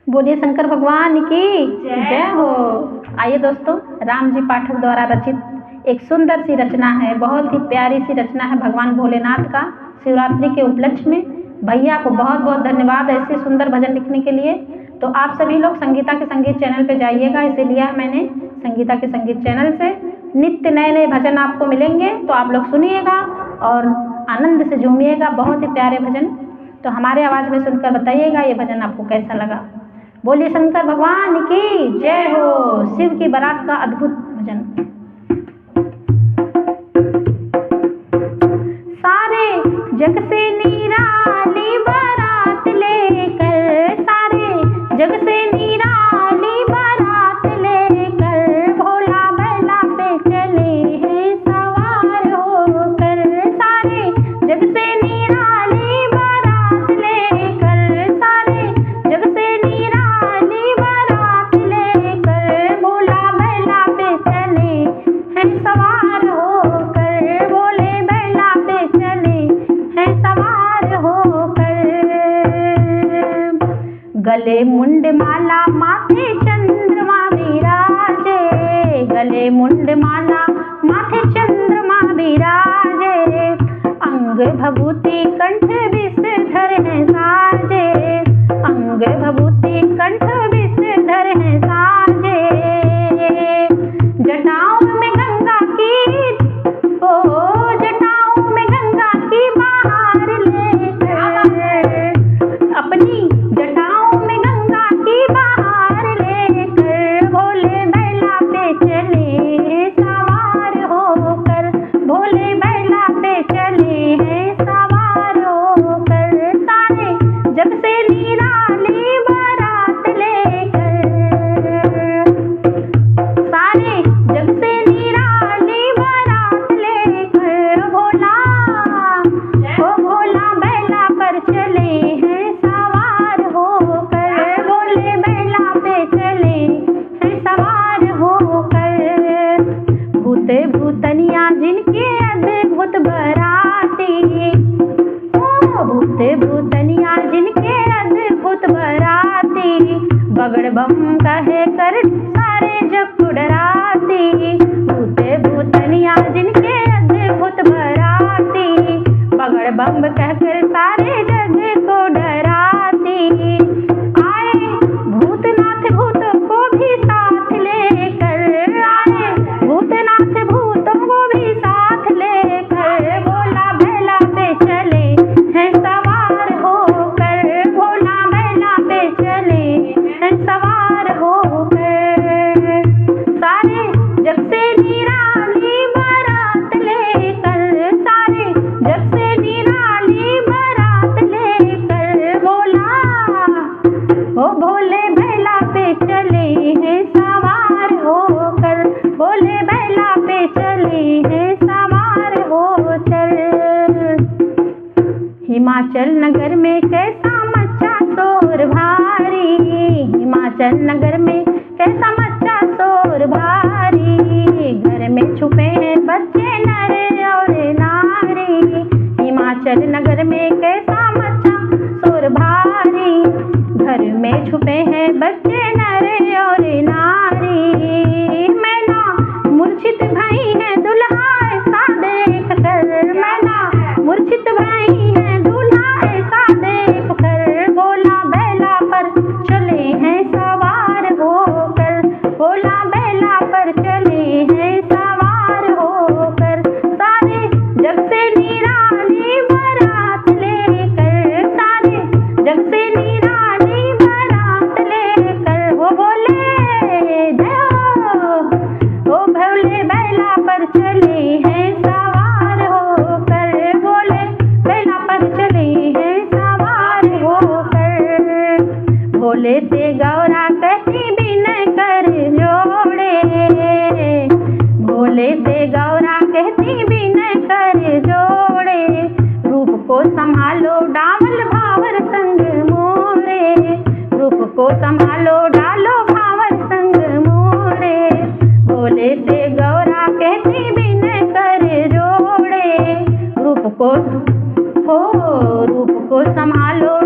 बोलिए शंकर भगवान की जय हो। आइए दोस्तों, राम जी पाठक द्वारा रचित एक सुंदर सी रचना है, बहुत ही प्यारी सी रचना है भगवान भोलेनाथ का। शिवरात्रि के उपलक्ष्य में भैया को बहुत बहुत धन्यवाद ऐसे सुंदर भजन लिखने के लिए। तो आप सभी लोग संगीता के संगीत चैनल पे जाइएगा, इसे लिया मैंने संगीता के संगीत चैनल से। नित्य नए नए भजन आपको मिलेंगे, तो आप लोग सुनिएगा और आनंद से झूमिएगा। बहुत ही प्यारे भजन, तो हमारे आवाज़ में सुनकर बताइएगा ये भजन आपको कैसा लगा। बोलिए शंकर भगवान की जय हो। शिव की बारात का अद्भुत भजन। सारे जग से निराली बारात लेकर, सारे जग से निराली बारात लेकर भोला बैला पे चले हैं सवार होकर। सारे जग से निराली बारात लेकर, सारे जग से निराली बारात लेकर भोला बैला पे चले हैं सवार होकर। भोले बैला पे चले हैं सवार होकर। गले मुंड माला माथे चंद्रमा विराजे, गले मुंड माला माथे चंद्रमा विराजे। अंग भभूति कंठ विषधर हैं साजे, अंग भभूति कंठ विषधर हैं साजे। जटाओं में गंगा की, ओ जटाओं में गंगा की बहार लेकर, अपनी जटाओं में गंगा की बहार लेकर भोले बैला पे चले सवार होकर। भोले बैला पे चले हैं सवार होकर। सारे जग से निराली बारात लेकर, सारे जग से निराली बारात लेकर भोला, ओ भोला बैला पर चले हैं सवार होकर। भोले बैला पे चले हैं सवार होकर। भूत भूतनिया जिनके अद्भुत बराती, ओ भूत भूतनिया जिनके अद्भुत बराती। बगड़ बम कहे कर सारे जग को डराती। भूत भूतनिया जिनके अद्भुत बराती, बगड़ बम कहकर सारे जग को डराती। आए भूतनाथ भूतों को भी साथ लेकर, आए भूतनाथ भूतों को भी साथ लेकर भोला बैला पे चले हैं सवार होकर। भोला बैला पे चले हैं सवार होकर। सारे जग से निराली बारात लेकर, सारे जग से निराली बारात लेकर भोला, ओ भोले बैला पे चले हैं सवार होकर। भोले बैला पे चले हैं सवार होकर। हिमाचल नगर में कैसा मचा शोर भारी, हिमाचल नगर में कैसा मचा शोर भारी। घर में छुपे हैं बच्चे नर और नारी, हिमाचल नगर में कैसा मचा शोर भारी। घर में छुपे हैं बच्चे नर और नारी। मैना मूर्छित भाई है दुल्हा ऐसा देख कर, मैना मूर्छित भाई है दूल्हा ऐसा देख कर भोला बैला पर चले हैं सवार होकर। भोला बैला पर चले हैं सवार होकर। सारे जग से निराली बारात लेकर, सारे जग से निराली बारात लेकर वो बोले जय हो। ओ भोले बैला पर चले हैं सवार होकर। भोले बैला पर चले हैं सवार होकर। भोले से गौरा कहती बिनय कर जोड़े, भोले से गौरा कहती बिनय कर जोड़े। रूप को संभालो डावल भावर संग मोरे, रूप को संभालो डालो भावर संग मोरे। भोले से गौरा कहती बिनय कर जोड़े। रूप को, हो रूप को संभालो